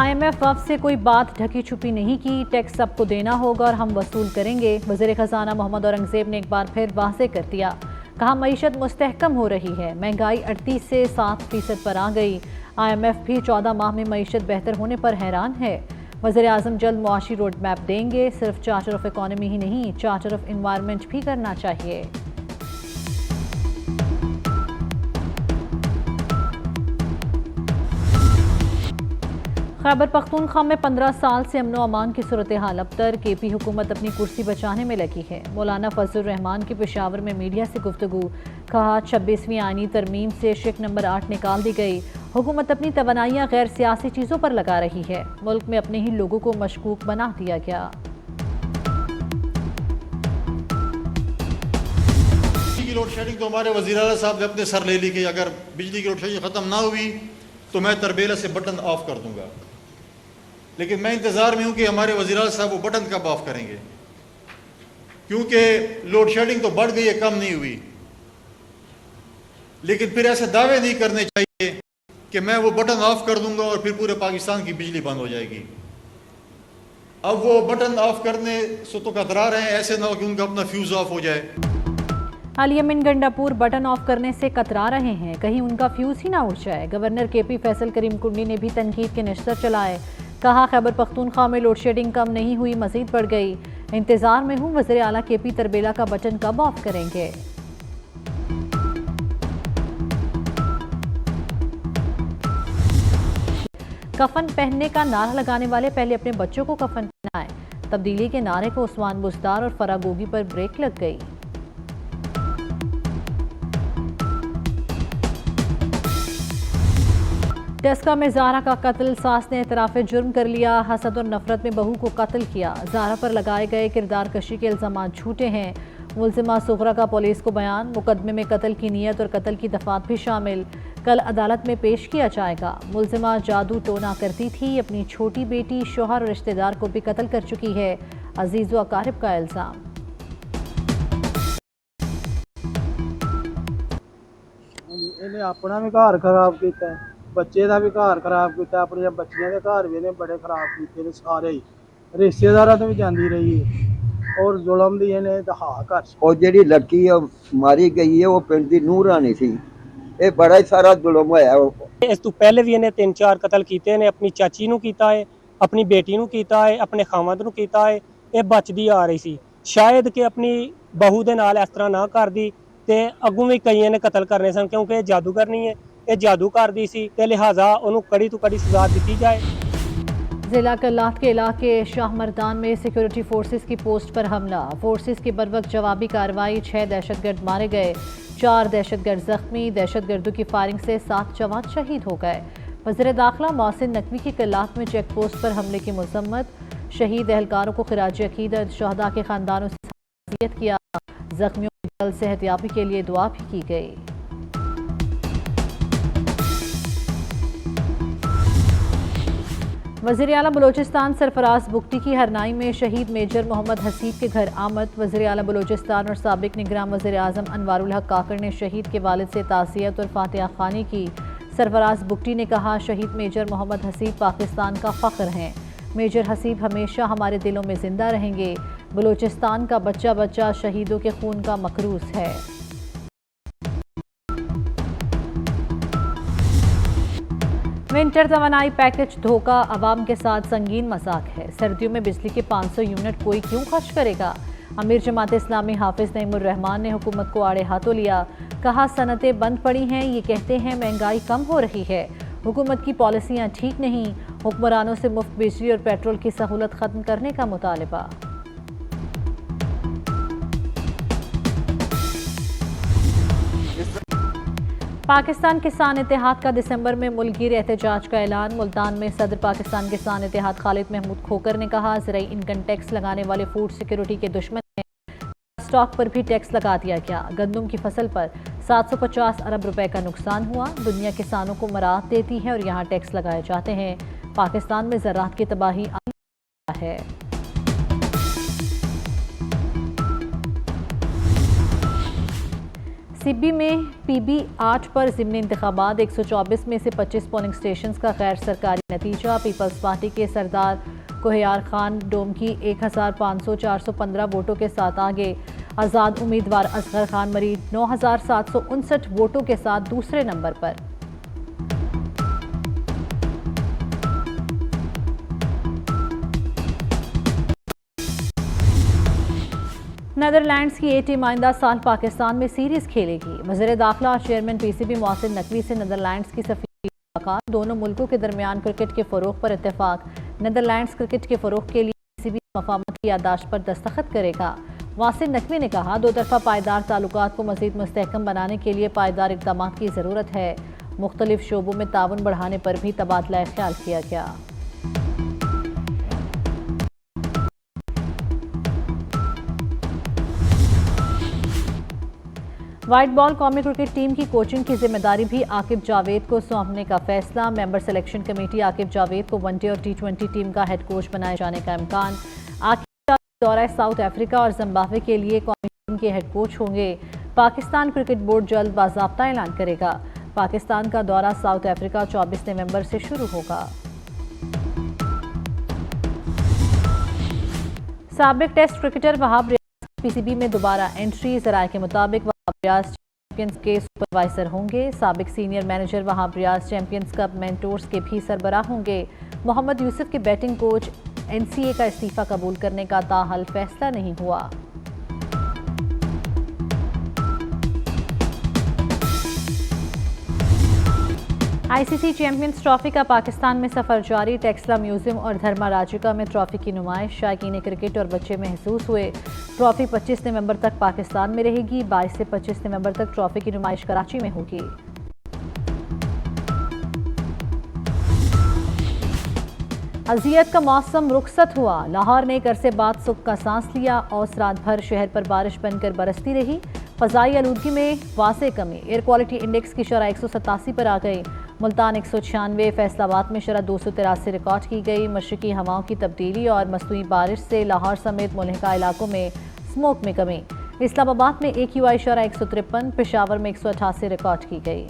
IMF वफ़द से कोई बात ढकी छुपी नहीं की, टैक्स सबको देना होगा और हम वसूल करेंगे। वज़ीर ख़जाना मोहम्मद औरंगज़ेब ने एक बार फिर वाज़ेह कर दिया। कहा मईशत मुस्तहकम हो रही है, महंगाई 38 से 7% पर आ गई। IMF भी 14 माह में मईशत बेहतर होने पर हैरान है। वज़ीर आज़म जल्द मुआशी रोड मैप देंगे। सिर्फ चार्टर ऑफ इकॉनमी ही नहीं, चार्टर ऑफ इन्वायरमेंट भी करना चाहिए। खैबर पख्तूनख्वा में 15 साल से अमनो अमान की सूरत हाल अबतर। KP हुकूमत अपनी कुर्सी बचाने में लगी है। मौलाना फजलुर रहमान की पेशावर में मीडिया से गुफ्तगू। कहा 26वीं आईनी तरमीम से शिक नंबर 8 निकाल दी गई। हुकूमत अपनी तवानाइयाँ गैर सियासी चीज़ों पर लगा रही है। मुल्क में अपने ही लोगों को मशकूक बना दिया गया। बिजली की लोड शेडिंग तो हमारे वज़ीर आला साहब ने अपने सर ले ली कि अगर बिजली की लोड शेडिंग ख़त्म ना हुई तो मैं तरबेला से बटन ऑफ कर दूंगा। लेकिन मैं इंतज़ार में हूं कि हमारे वज़ीर आला साहब वो बटन कब ऑफ करेंगे, क्योंकि लोड शेडिंग तो बढ़ गई है, कम नहीं हुई। लेकिन फिर ऐसे दावे नहीं करने चाहिए कि मैं वो बटन ऑफ कर दूंगा और फिर पूरे पाकिस्तान की बिजली बंद हो जाएगी। अब वो बटन ऑफ करने से तो कतरा रहे हैं, ऐसे ना हो कि उनका अपना फ्यूज ऑफ हो जाए। अलियमिन गंडापुर बटन ऑफ करने से कतरा रहे हैं, कहीं उनका फ्यूज ही ना उड़ जाए। गवर्नर KP फैसल करीम कुंडी ने भी तनकीद के निश्तर चलाए। कहा खैबर पख्तूनख्वा में लोड शेडिंग कम नहीं हुई, मजीद बढ़ गई। इंतजार में हूँ वज़ीर आला KP तरबेला का बटन कब ऑफ करेंगे। कफन पहनने का नारा लगाने वाले पहले अपने बच्चों को कफन पहनाएं। तब्दीली के नारे को उस्मान बुज़दार और फरागोगी पर ब्रेक लग गई। डस्का में ज़ारा का कत्ल, सास ने एतराफ़ जुर्म कर लिया। हसद और नफरत में बहू को कत्ल किया। ज़ारा पर लगाए गए किरदार कशी के इल्ज़ाम झूठे हैं। मुल्ज़िमा सुगरा का पुलिस को बयान। मुकदमे में कत्ल की नीयत और कत्ल की दफात भी शामिल। कल अदालत में पेश किया जाएगा। मुल्ज़िमा जादू टोना करती थी, अपनी छोटी बेटी, शोहर और रिश्तेदार को भी कत्ल कर चुकी है। अजीज़ व अकारिब का इल्ज़ाम। इन्हें अपना भी घर खराब किया, बच्चे का भी घर खराब किया, अपने बच्चियों के घर भी इन्हें बड़े खराब किए सारे ही। रिश्तेदार तो भी जाती रही है और जुलम भी इन्हें दहा कर। और जी लड़की मारी गई है वो पिंड की नूह रानी सी। ये बड़ा ही सारा जुलम होया। इस तो पहले भी इन्हें 3-4 कतल किए ने। अपनी चाची नूं कीता है, अपनी बेटी नूं कीता है, अपने खामद नूं कीता है। ये बचदी आ रही सी, शायद कि अपनी बहू दे नाल इस तरह ना करदी ते अगों भी कई ने कतल करने सन, क्योंकि ये जादूगर नहीं है, ये जादू करदी सी ते लिहाजा उन्होंने कड़ी तो कड़ी सजा दी जाए। जिला कल्लात के इलाके शाह मर्दान में सिक्योरिटी फोर्सेस की पोस्ट पर हमला। फोर्सेस की बरवक्त जवाबी कार्रवाई, 6 दहशतगर्द मारे गए, 4 दहशतगर्द जख्मी। दहशतगर्दों की फायरिंग से 7 जवान शहीद हो गए। वज़ीर दाखिला मोहसिन नकवी की कल्लात में चेक पोस्ट पर हमले की मजम्मत। शहीद एहलकारों को खिराज अकीदत, शहदा के खानदानों से ताज़ियत किया। जख्मियों की जल्द सेहतयाबी के लिए दुआ भी की गई। वज़ीर आला बलोचिस्तान सरफराज बुगटी की हरनाई में शहीद मेजर मोहम्मद हसीब के घर आमद। वज़ीर आला बलोचिस्तान और साबिक निगरान वज़ीर आज़म अनवारुल हक काकड़ ने शहीद के वालिद से ताज़ियत और फातिहा ख़्वानी की। सरफराज बुगटी ने कहा शहीद मेजर मोहम्मद हसीब पाकिस्तान का फ़ख्र हैं। मेजर हसीब हमेशा हमारे दिलों में ज़िंदा रहेंगे। बलोचिस्तान का बच्चा बच्चा शहीदों के खून का मकरूस है। विंटर तवानाई पैकेज धोखा, अवाम के साथ संगीन मजाक है। सर्दियों में बिजली के 500 यूनिट कोई क्यों खर्च करेगा। अमीर जमात इस्लामी हाफिज नईमुर रहमान ने हुकूमत को आड़े हाथों लिया। कहा सनतें बंद पड़ी हैं, ये कहते हैं महंगाई कम हो रही है। हुकूमत की पॉलिसियाँ ठीक नहीं। हुक्मरानों से मुफ्त बिजली और पेट्रोल की सहूलत ख़त्म करने का मुतालबा। पाकिस्तान किसान इत्तेहाद का दिसंबर में मुल्कगीर एहतजाज का ऐलान। मुल्तान में सदर पाकिस्तान किसान इत्तेहाद खालिद महमूद खोकर ने कहा ज़राई इनकम टैक्स लगाने वाले फूड सिक्योरिटी के दुश्मन हैं। स्टॉक पर भी टैक्स लगा दिया गया। गंदम की फसल पर 750 अरब रुपए का नुकसान हुआ। दुनिया किसानों को मराहत देती है और यहाँ टैक्स लगाए जाते हैं। पाकिस्तान में ज़राअत की तबाही है। सिब्बी में PB 8 पर ज़िमनी इंतखाबात 124 में से 25 पोलिंग स्टेशन का गैर सरकारी नतीजा। पीपल्स पार्टी के सरदार कोहियार खान डोमकी 1500-415 वोटों के साथ आगे। आज़ाद उम्मीदवार असगर खान मरीद 9759 वोटों के साथ दूसरे नंबर पर। नीदरलैंड्स की A टीम आइंदा साल पाकिस्तान में सीरीज खेलेगी। वज़ीर दाखिला और चेयरमैन PCB मोहसिन नकवी से नीदरलैंड्स की सफीरी मुलाकात। दोनों मुल्कों के दरमियान क्रिकेट के फ़रोग़ पर इत्तेफाक। नीदरलैंड्स क्रिकेट के फ़रोग़ के लिए PCB मफाहमत की याददाश्त पर दस्तखत करेगा। मोहसिन नकवी ने कहा, दो तरफ़ा पायदार ताल्लुकात को मज़ीद मुस्तहकम बनाने के लिए पायदार इक़दाम की ज़रूरत है। मुख्तलिफ शोबों में ताउन बढ़ाने पर भी तबादला ख्याल किया गया। वाइट बॉल कौमी क्रिकेट टीम की कोचिंग की जिम्मेदारी भी आकिब जावेद को सौंपने का फैसला। Member selection committee Aqib Javed को वनडे और T20 टीम का हेड कोच बनाए जाने का इम्कान। आकिब दौरा साउथ अफ्रीका और जिम्बाब्वे के लिए कौमी टीम के हेड कोच होंगे। पाकिस्तान क्रिकेट बोर्ड जल्द बाज़ाब्ता ऐलान करेगा। पाकिस्तान का दौरा साउथ अफ्रीका 24 नवंबर से शुरू होगा। साबिक test cricketer Wahab Riaz PCB में दोबारा एंट्री। ज़राए के मुताबिक वहाब रियाज चैंपियंस के सुपरवाइजर होंगे। साबिक senior manager Wahab Riaz champions cup mentors के भी सरबराह होंगे। मोहम्मद यूसुफ के बैटिंग कोच NCA का इस्तीफा कबूल करने का ताहल फैसला नहीं हुआ। ICC चैंपियंस ट्रॉफी का पाकिस्तान में सफर जारी। टेक्सला म्यूजियम और धर्मा राजिका में ट्रॉफी की नुमाइश। शायकीन क्रिकेट और बच्चे महसूस हुए। ट्रॉफी 25 नवंबर तक पाकिस्तान में रहेगी। 22 से 25 नवंबर तक ट्रॉफी की नुमाइश कराची में होगी। अजियत का मौसम रुखसत हुआ। लाहौर ने एक अरसे बाद सुख का सांस लिया। औस रात भर शहर पर बारिश बनकर बरसती रही। फ़ज़ाई आलूदगी में वासे कमी। एयर क्वालिटी इंडेक्स की शरह 187 पर आ गई। मुल्तान 196, फैसलाबाद में शरह 283 रिकॉर्ड की गई। मशरकी हवाओं की तब्दीली और मसनूई बारिश से लाहौर समेत मुल्हिका इलाकों में स्मोक में कमी। इस्लामाबाद में AQI शरह 153, पेशावर में 188 रिकॉर्ड की गई।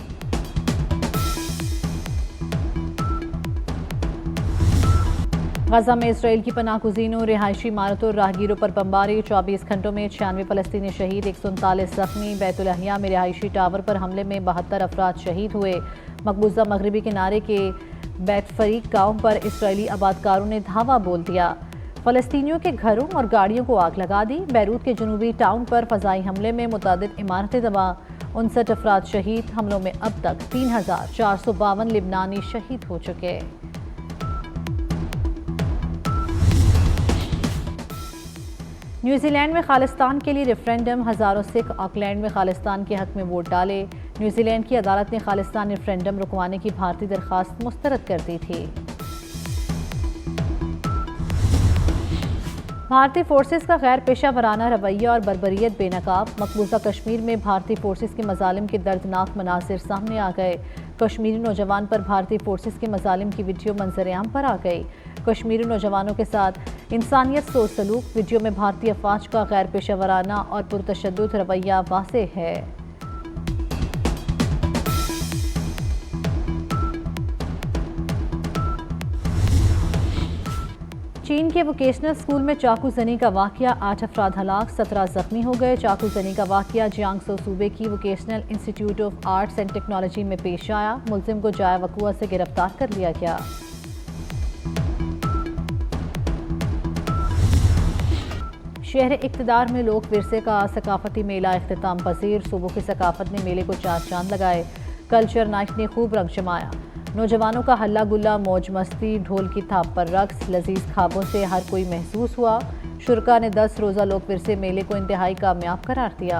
गजा में इसराइल की पनाह गुज़ीनों, रिहायशी इमारतों और राहगीरों पर बमबारी। 24 घंटों में 96 फ़लस्तीनी शहीद, 139 ज़ख्मी। बैतुल अहिया में रिहायशी टावर पर हमले में 72 अफराद शहीद हुए। मकबूजा मगरबी किनारे के बैतफरीक गांव पर इसराइली आबादकारों ने धावा बोल दिया। फ़लस्तीनियों के घरों और गाड़ियों को आग लगा दी। बैरूत के जनूबी टाउन पर फ़ज़ाई हमले में मुतादिद इमारतें तबाह, 59 अफराद शहीद। हमलों में अब तक 3452 लिबनानी शहीद हो चुके। न्यूजीलैंड में खालिस्तान के लिए रेफरेंडम। हज़ारों सिख ऑकलैंड में खालिस्तान के हक में वोट डाले। न्यूजीलैंड की अदालत ने खालिस्तान रेफरेंडम रुकवाने की भारतीय दरख्वास्त मुस्तरद कर दी थी। भारतीय फोर्सेस का गैर पेशा वराना रवैया और बर्बरियत बेनकाब। मकबूजा कश्मीर में भारतीय फोर्सेस के मजालिम के दर्दनाक मनासिर सामने आ गए। कश्मीरी नौजवान पर भारतीय फोर्सेस के मजालिम की वीडियो मंजर-ए-आम पर आ गई। कश्मीरी नौजवानों के साथ इंसानियत सोच सलूक। वीडियो में भारतीय अफवाज का गैर पेशा वराना और पुरतशद्दुद रवैया वाज़ेह है। चीन के वोकेशनल स्कूल में चाकू जनी का वाकया, 8 अफराद हलाक, 17 जख्मी हो गए। चाकू जनी का वाकया जियांगसू सूबे की vocational institute of arts and technology में पेश आया। मुलजिम को जाया वकुआ से गिरफ्तार कर लिया गया। शहर इक़्तिदार में लोक विरसे का सकाफती मेला इख्तिताम पजीर। सूबों की सकाफत ने मेले को 4 चांद लगाए। कल्चर नाइट ने खूब रंग जमाया। नौजवानों का हल्ला गुल्ला, मौज मस्ती, ढोल की थाप पर रक्स, लजीज खाबों से हर कोई महसूस हुआ। शुरका ने 10 रोज़ा लोक विरसे मेले को इंतहाई कामयाब करार दिया।